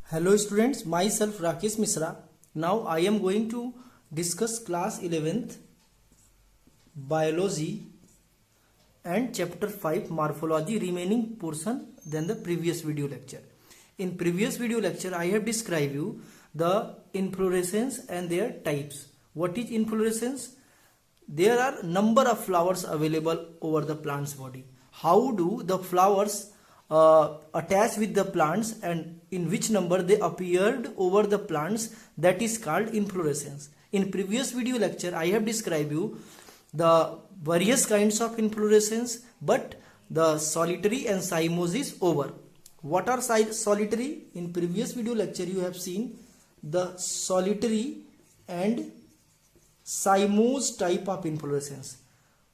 Hello students, myself Rakesh Misra. Now I am going to discuss class 11th biology and chapter 5 morphology, remaining portion than the previous video lecture. In previous video lecture I have described you the inflorescence and their types. What is inflorescence? There are number of flowers available over the plant's body. How do the flowers attach with the plants and in which number they appeared over the plants, that is called inflorescence. In previous video lecture I have described you the various kinds of inflorescence, but the solitary and cymose is over. What are solitary? In previous video lecture you have seen the solitary and cymose type of inflorescence.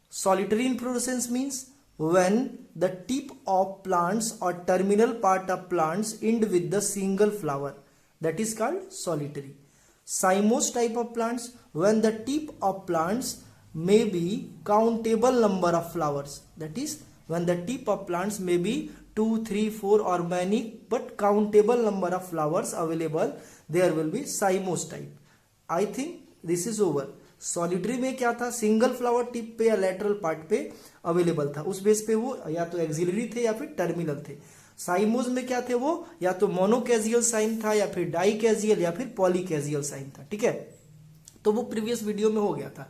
Solitary inflorescence means when the tip of plants or terminal part of plants end with the single flower, that is called solitary. Cymose type of plants, when the tip of plants may be countable number of flowers, that is when the tip of plants may be 2, 3, 4 or many but countable number of flowers available, there will be cymose type. I think this is over. Solitary में क्या था, single flower tip पे या lateral part पे available था, उस base पे वो या तो एक्सिलरी थे या फिर टर्मिनल थे. साइमोज में क्या थे, वो या तो मोनोकैजियल साइन था या फिर डाइकैजियल या फिर पॉलीकैजियल साइन था. ठीक है, तो वो प्रीवियस वीडियो में हो गया था.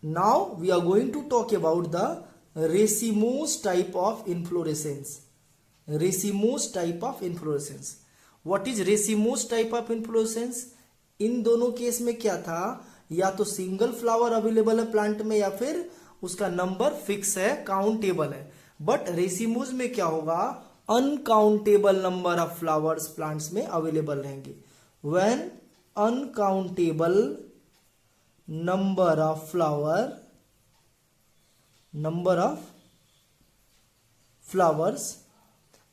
Now we are going to talk about the racemose type of inflorescence. Racemose type of inflorescence. What is racemose type of inflorescence? इन दोनों केस में क्या था, या तो सिंगल फ्लावर अवेलेबल है प्लांट में या फिर उसका नंबर फिक्स है, काउंटेबल है. बट रेसिमोज में क्या होगा, uncountable number of flowers plants में अवेलेबल रहेंगे. When uncountable number of flowers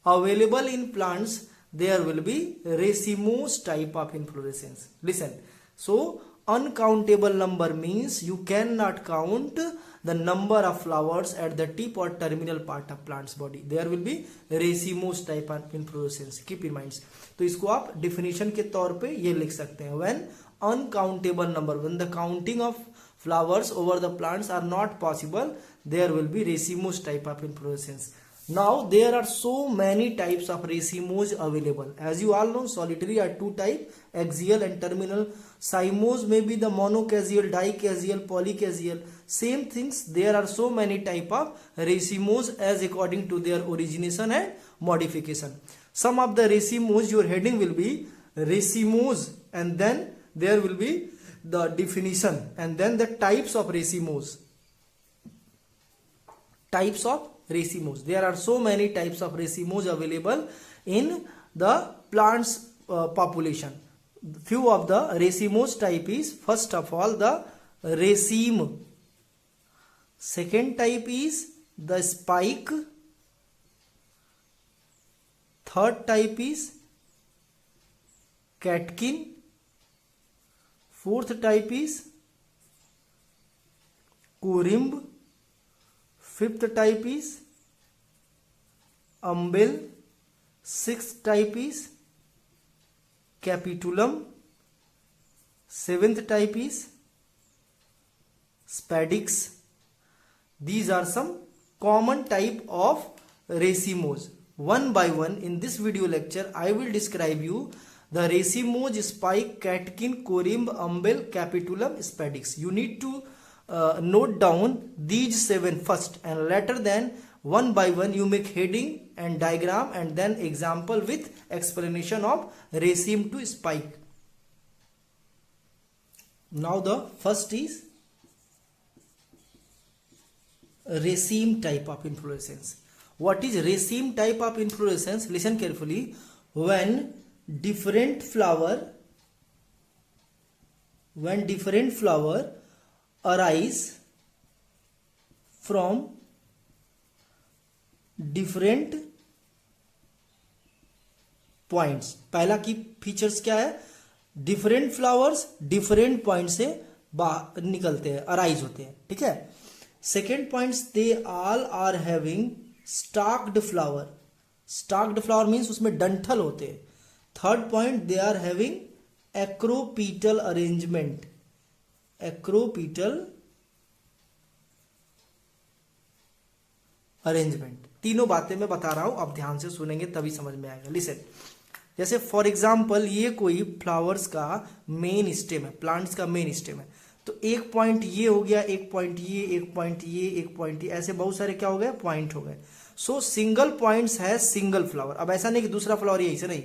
available in plants, there will be racemose type of inflorescence. Listen, so uncountable number means you cannot count the number of flowers at the tip or terminal part of plant's body. There will be racemose type of inflorescence. Keep in mind. तो इसको आप definition के तौर पे ये लिख सकते हैं. When uncountable number, when the counting of flowers over the plants are not possible, there will be racemose type of inflorescence. Now there are so many types of racemose available. As you all know, solitary are two type, axial and terminal. Cymose may be the monocasial, dicasial, polycasial. Same things. There are so many type of racemose as according to their origination and modification. Some of the racemose, your heading will be racemose, and then there will be the definition, and then the types of racemose. Types of racemose. There are so many types of racemose available in the plants population. Few of the racemose type is, first of all, the raceme. Second type is the spike. Third type is catkin. Fourth type is corymb. Fifth type is umbel. Sixth type is capitulum. Seventh type is spadix. These are some common type of racemose. One by one in this video lecture I will describe you the racemose, spike, catkin, corymb, umbel, capitulum, spadix. You need to note down these 7 first, and later then one by one you make heading and diagram and then example with explanation of raceme to spike. Now the first is raceme type of inflorescence. What is raceme type of inflorescence? Listen carefully. When different flower arise from different points. पहला की features क्या है, different flowers different point से बाहर निकलते हैं, arise होते हैं. ठीक है. Second points, they all are having stalked flower. Stalked flower means उसमें डंठल होते हैं. Third point, they are having acropetal arrangement, acropetal arrangement. तीनों बातें मैं बता रहा हूं, आप ध्यान से सुनेंगे तभी समझ में आएगा। लिसन, जैसे फॉर एग्जाम्पल ये कोई फ्लावर्स का मेन स्टेम है, प्लांट्स का मेन स्टेम है, तो एक पॉइंट ये हो गया, एक पॉइंट ये, एक पॉइंट ये, एक पॉइंट ये, ऐसे बहुत सारे क्या हो गए, पॉइंट हो गए। सो सिंगल पॉइंट्स है सिंगल फ्लावर। अब ऐसा नहीं कि दूसरा फ्लावर यही से नहीं,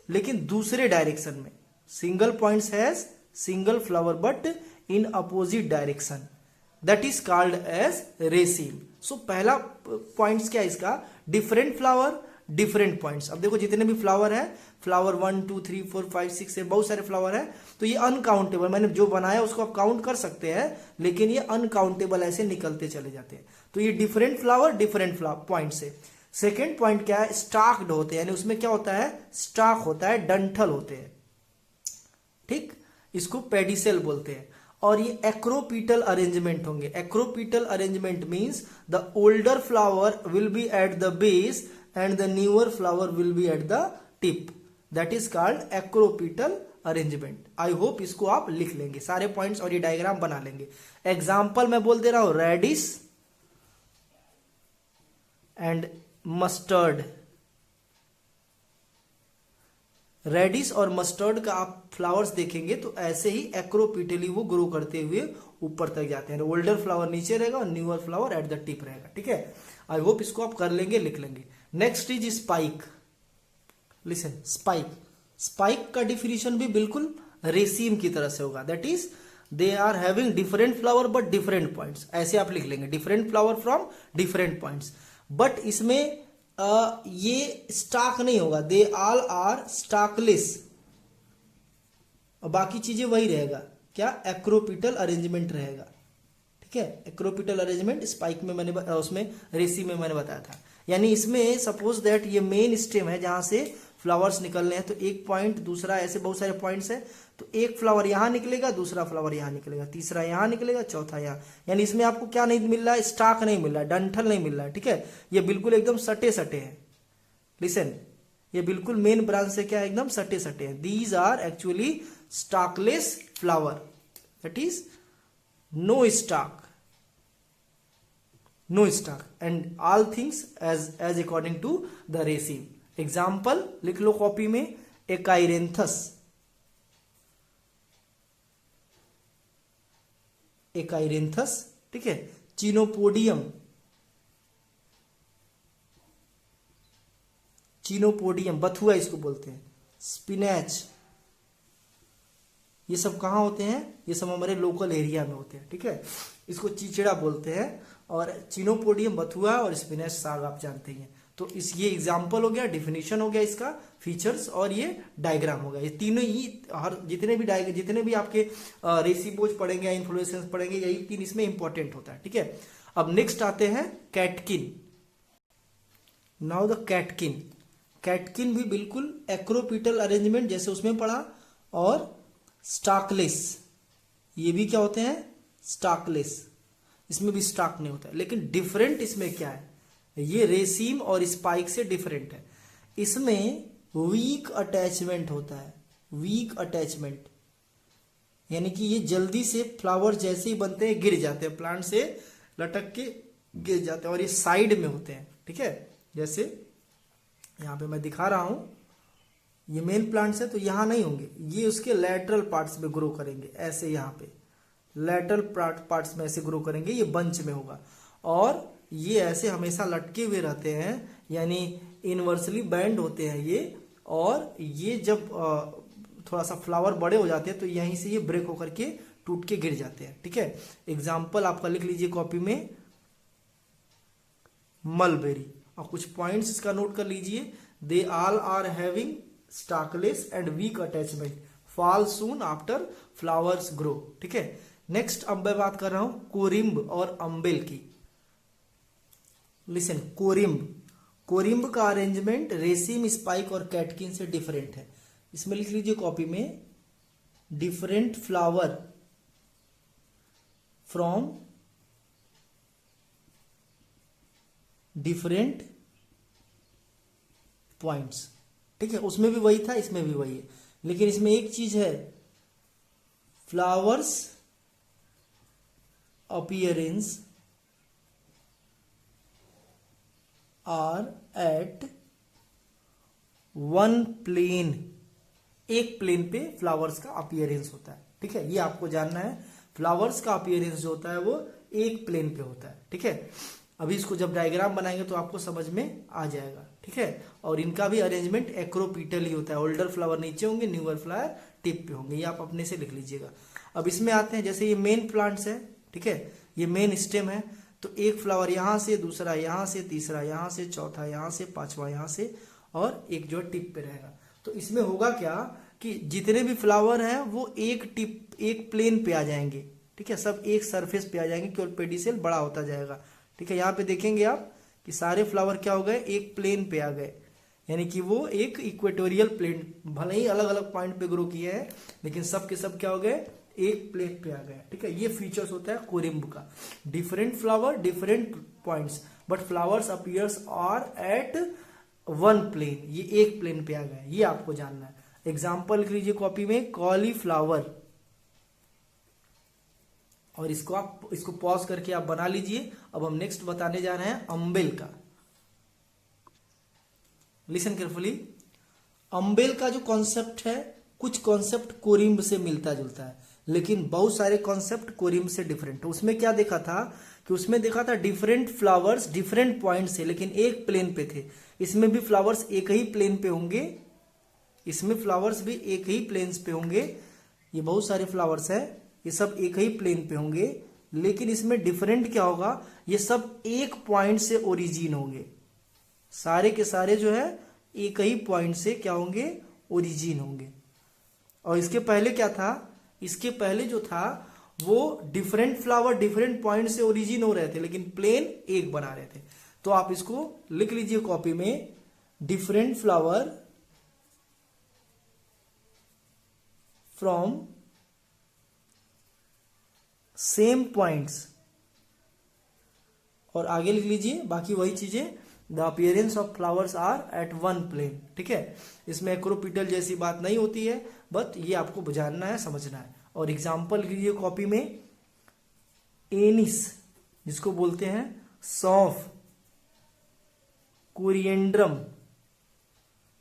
लेकिन दूसरे डायरेक्शन में सिंगल पॉइंट्स है single flower but in opposite direction, that is called as raceme. So पहला पॉइंट्स क्या है इसका, डिफरेंट फ्लावर डिफरेंट पॉइंट्स। अब देखो जितने भी फ्लावर है, फ्लावर 1 2 3 4 5 6 है, बहुत सारे फ्लावर है, तो ये अनकाउंटेबल, मैंने जो बनाया उसको आप काउंट कर सकते हैं, लेकिन ये अनकाउंटेबल ऐसे निकलते चले जाते हैं। तो ये डिफरेंट फ्लावर डिफरेंट पॉइंट से। सेकेंड पॉइंट क्या है, स्टाक्ड होते हैं, यानी उसमें क्या होता है, स्टाक होता है, डंठल होते हैं, ठीक, इसको पेडिसेल बोलते हैं। और ये एक्रोपीटल अरेंजमेंट होंगे। Acropetal arrangement means the older flower will be at the base and the newer flower will be at the tip, that is called acropetal arrangement. I hope इसको आप लिख लेंगे सारे पॉइंट्स और ये डायग्राम बना लेंगे। एग्जाम्पल मैं बोल दे रहा हूं, रेडिश एंड मस्टर्ड। रेडिश और मस्टर्ड का आप फ्लावर्स देखेंगे तो ऐसे ही एक्रोपीटली वो ग्रो करते हुए ऊपर तक जाते हैं। ओल्डर फ्लावर नीचे रहेगा और newer flower eight the tip रहेगा, ठीक है। आई होप इसको आप कर लेंगे, लिख लेंगे। Next is spike. Listen, spike, spike का डिफिनेशन भी बिल्कुल रेसीम की तरह से होगा, that is they are having different flower but different points, ऐसे आप लिख लेंगे, different flower from different points. But इसमें ये स्टाक नहीं होगा, दे ऑल आर स्टाकलेस, और बाकी चीजें वही रहेगा, क्या, एक्रोपीटल अरेंजमेंट रहेगा, ठीक है। एक्रोपीटल अरेंजमेंट स्पाइक में मैंने उसमें रेसी में मैंने बताया था। यानी इसमें सपोज दैट ये मेन स्टेम है जहां से फ्लावर्स निकलने हैं, तो एक पॉइंट, दूसरा, ऐसे बहुत सारे पॉइंट्स है, तो एक फ्लावर यहां निकलेगा, दूसरा फ्लावर यहां निकलेगा, तीसरा यहां निकलेगा, चौथा यहां। यानी इसमें आपको क्या नहीं मिल रहा है, स्टाक नहीं मिल रहा है, डंठल नहीं मिल रहा है, ठीक है। ये बिल्कुल एकदम सटे सटे हैं। लिसन, ये बिल्कुल मेन ब्रांच से क्या है, एकदम सटे सटे हैं। These are actually stalkless flower, that is no stalk, no stalk, and all things as according to the raceme. Example लिख लो कॉपी में, एकाइरेंथस, एकाइरेंथस, ठीक है, चिनोपोडियम, चिनोपोडियम बथुआ इसको बोलते हैं, स्पिनैच, ये सब कहाँ होते हैं, ये सब हमारे लोकल एरिया में होते हैं, ठीक है। इसको चिचड़ा बोलते हैं, और चिनोपोडियम बथुआ और स्पिनैच साग आप जानते हैं। तो इस ये एग्जाम्पल हो गया, डिफिनेशन हो गया इसका, फीचर्स, और ये डायग्राम हो गया। ये तीनों ही हर जितने भी आपके रेसिपोज पढ़ेंगे या इन्फ्लोरेसेंस पढ़ेंगे, यही तीन इसमें इंपॉर्टेंट होता है, ठीक है। अब नेक्स्ट आते हैं catkin. Now the catkin, catkin भी बिल्कुल एक्रोपीटल अरेंजमेंट जैसे उसमें पढ़ा, और स्टाकलेस, ये भी क्या होते हैं, स्टाकलेस, इसमें भी स्टाक नहीं होता है। लेकिन डिफरेंट इसमें क्या है, ये रेसीम और स्पाइक से डिफरेंट है, इसमें वीक अटैचमेंट होता है, वीक अटैचमेंट, यानी कि ये जल्दी से फ्लावर जैसे ही बनते हैं गिर जाते हैं, प्लांट से लटक के गिर जाते हैं, और ये साइड में होते हैं, ठीक है। जैसे यहां पे मैं दिखा रहा हूं, ये मेन प्लांट्स है तो यहां नहीं होंगे, ये उसके लैटरल पार्ट्स में ग्रो करेंगे, ऐसे यहां पे लैटरल पार्ट्स में ऐसे ग्रो करेंगे, ये बंच में होगा, और ये ऐसे हमेशा लटके हुए रहते हैं, यानी इनवर्सली बैंड होते हैं ये, और ये जब थोड़ा सा फ्लावर बड़े हो जाते हैं तो यहीं से ये ब्रेक होकर के टूट के गिर जाते हैं, ठीक है। एग्जाम्पल आपका लिख लीजिए कॉपी में, मलबेरी, और कुछ पॉइंट्स इसका नोट कर लीजिए, they all are having stalkless and weak attachment, fall soon after flowers grow, ठीक है। नेक्स्ट अब मैं बात कर रहा हूं कोरिम्ब और अम्बेल की। लिसन, कोरिम्ब, कोरिम्ब का अरेंजमेंट रेसिम, स्पाइक और कैटकिन से डिफरेंट है। इसमें लिख लीजिए कॉपी में, different flower from different points, ठीक है, उसमें भी वही था, इसमें भी वही है, लेकिन इसमें एक चीज है, flowers appearance are at one plane, एक प्लेन पे फ्लावर्स का अपीयरेंस होता है। ठीक है, ये आपको जानना है, फ्लावर्स का अपीयरेंस जो होता है वो एक प्लेन पे होता है। ठीक है, अभी इसको जब डायग्राम बनाएंगे तो आपको समझ में आ जाएगा। ठीक है, और इनका भी अरेंजमेंट एक्रोपीटल ही होता है, ओल्डर फ्लावर नीचे होंगे, न्यूअर फ्लावर टिप पे होंगे, ये आप अपने से लिख लीजिएगा। अब इसमें आते हैं, जैसे ये मेन प्लांट्स है, ठीक है, ये मेन स्टेम है, तो एक फ्लावर यहां से, दूसरा यहां से, तीसरा यहां से, चौथा यहां से, पांचवा यहां से, और एक जो टिप पे रहेगा। तो इसमें होगा क्या कि जितने भी फ्लावर हैं वो एक टिप, एक प्लेन पे आ जाएंगे। ठीक है, सब एक सरफेस पे आ जाएंगे क्योंकि पेडिसेल बड़ा होता जाएगा। ठीक है, यहाँ पे देखेंगे आप कि सारे फ्लावर क्या हो गए, एक प्लेन पे आ गए, यानी कि वो एक इक्वेटोरियल प्लेन, भले ही अलग अलग पॉइंट पे ग्रो किए हैं लेकिन सब के सब क्या हो गए, एक प्लेन पे आ गए। ठीक है, ये फीचर्स होता है कोरिम्ब का, different flower different points but flowers appears are at one plane, ये एक प्लेन पे आ गए, ये आपको जानना है। एग्जाम्पल लिख लीजिए कॉपी में, कॉलीफ्लावर, और इसको पॉज करके आप बना लीजिए। अब हम नेक्स्ट बताने जा रहे हैं अम्बेल का। लिसन केयरफुली, अम्बेल का जो कॉन्सेप्ट है, कुछ कॉन्सेप्ट कोरिम्ब से मिलता जुलता है लेकिन बहुत सारे कॉन्सेप्ट कोरिम्ब से डिफरेंट है। उसमें क्या देखा था कि उसमें देखा था डिफरेंट फ्लावर्स डिफरेंट पॉइंट से लेकिन एक प्लेन पे थे। इसमें भी फ्लावर्स एक ही प्लेन पे होंगे, इसमें फ्लावर्स भी एक ही प्लेन्स पे होंगे, ये बहुत सारे फ्लावर्स हैं, ये सब एक ही प्लेन पे होंगे, लेकिन इसमें डिफरेंट क्या होगा, ये सब एक पॉइंट से ओरिजिन होंगे, सारे के सारे जो है एक ही पॉइंट से क्या होंगे, ओरिजिन होंगे। और इसके पहले क्या था, इसके पहले जो था वो डिफरेंट फ्लावर डिफरेंट पॉइंट से ओरिजिन हो रहे थे लेकिन प्लेन एक बना रहे थे। तो आप इसको लिख लीजिए कॉपी में, different flower from same points, और आगे लिख लीजिए बाकी वही चीजें, the appearance of flowers are at one plane. ठीक है, इसमें एक्रोपीटल जैसी बात नहीं होती है, बट ये आपको जानना है, समझना है। और एग्जाम्पल लीजिए कॉपी में, एनिस जिसको बोलते हैं सौंफ, कोरिएंड्रम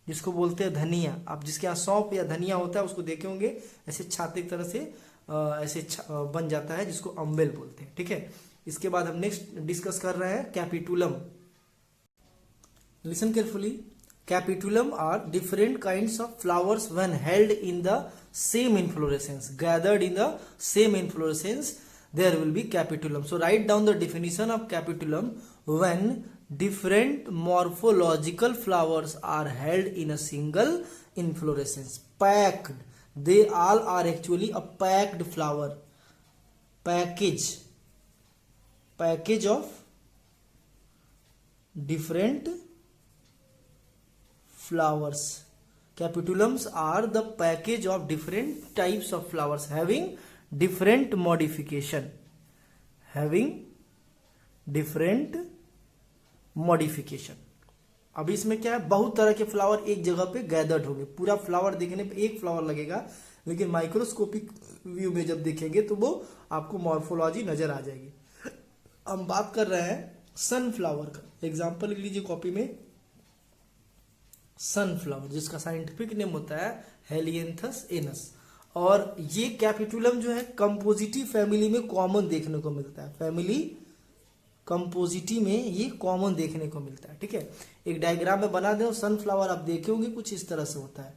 जिसको बोलते हैं धनिया, आप जिसके यहाँ सौंफ या धनिया होता है उसको देखे होंगे, ऐसे छाते की तरह से ऐसे बन जाता है, जिसको अम्बेल बोलते हैं। ठीक है, इसके बाद हम नेक्स्ट डिस्कस कर रहे हैं capitulum. Listen carefully, capitulum are different kinds of flowers when held in the same inflorescence, gathered in the same inflorescence, there will be capitulum. So write down the definition of capitulum: when different morphological flowers are held in a single inflorescence, packed, they all are actually a packed flower, package of different flowers. Capitulums are the package of different types of flowers having different modification, अब इसमें क्या है, बहुत तरह के flower एक जगह पे गैदर्ड होंगे, पूरा फ्लावर देखने पे एक फ्लावर लगेगा लेकिन माइक्रोस्कोपिक व्यू में जब देखेंगे तो वो आपको मॉर्फोलॉजी नजर आ जाएगी। हम बात कर रहे हैं सनफ्लावर का, एग्जांपल लिख लीजिए कॉपी में, सनफ्लावर जिसका साइंटिफिक नेम होता है हेलियंथस एनस। और ये कैपिटुलम जो है कंपोजिटी फैमिली में कॉमन देखने को मिलता है, फैमिली कंपोजिटी में ये कॉमन देखने को मिलता है। ठीक है, एक डायग्राम में बना दें, सनफ्लावर आप देखे होंगे कुछ इस तरह से होता है।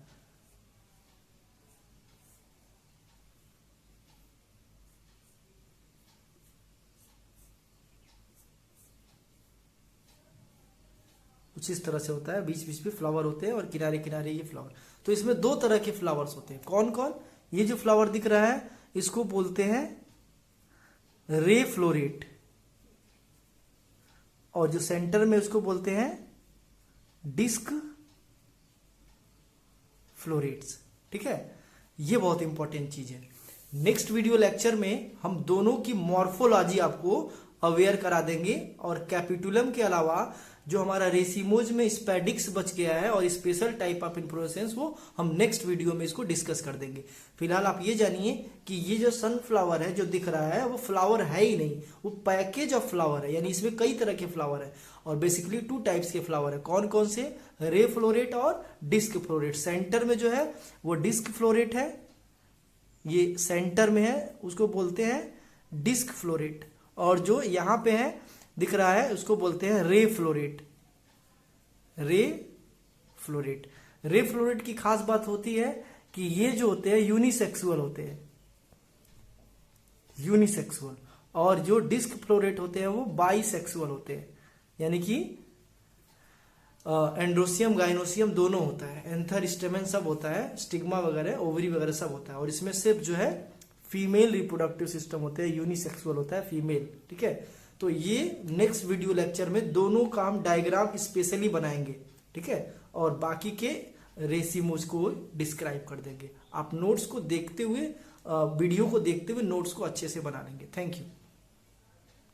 कुछ इस तरह से होता है, बीच बीच में फ्लावर होते हैं और किनारे किनारे ये फ्लावर। तो इसमें दो तरह के फ्लावर्स होते हैं, कौन कौन, ये जो फ्लावर दिख रहा है इसको बोलते हैं रे फ्लोरेट, और जो सेंटर में उसको बोलते हैं डिस्क फ्लोरेट्स। ठीक है, ये बहुत इंपॉर्टेंट चीज है। नेक्स्ट वीडियो लेक्चर में हम दोनों की मॉर्फोलॉजी आपको अवेयर करा देंगे, और कैपिटुलम के अलावा जो हमारा रेसिमोज में स्पेडिक्स बच गया है और स्पेशल टाइप ऑफ इन्फ्लोरेसेंस, वो हम नेक्स्ट वीडियो में इसको डिस्कस कर देंगे। फिलहाल आप ये जानिए कि ये जो सनफ्लावर है जो दिख रहा है वो फ्लावर है ही नहीं, वो पैकेज ऑफ फ्लावर है, यानी इसमें कई तरह के फ्लावर है और बेसिकली 2 टाइप्स के फ्लावर है। कौन कौन से? रे फ्लोरेट और डिस्क फ्लोरेट। सेंटर में जो है वो डिस्क फ्लोरेट है, ये सेंटर में है, उसको बोलते हैं डिस्क फ्लोरेट, और जो यहां पे है दिख रहा है उसको बोलते हैं रे फ्लोरेट। रे फ्लोरेट। रे फ्लोरेट की खास बात होती है कि ये जो होते हैं यूनिसेक्सुअल होते हैं, यूनिसेक्सुअल, और जो डिस्क फ्लोरेट होते हैं वो बाइसेक्सुअल होते हैं, यानी कि एंड्रोसियम गाइनोसियम दोनों होता है, एंथर स्टेमेन सब होता है, स्टिग्मा वगैरह ओवरी वगैरह सब होता है, और इसमें सिर्फ जो है फीमेल रिप्रोडक्टिव सिस्टम होते हैं, यूनिसेक्सुअल होता है फीमेल। ठीक है, तो ये नेक्स्ट वीडियो लेक्चर में दोनों का हम डायग्राम स्पेशली बनाएंगे। ठीक है, और बाकी के रेसिमोज को डिस्क्राइब कर देंगे। आप नोट्स को देखते हुए, वीडियो को देखते हुए नोट्स को अच्छे से बना लेंगे। Thank you.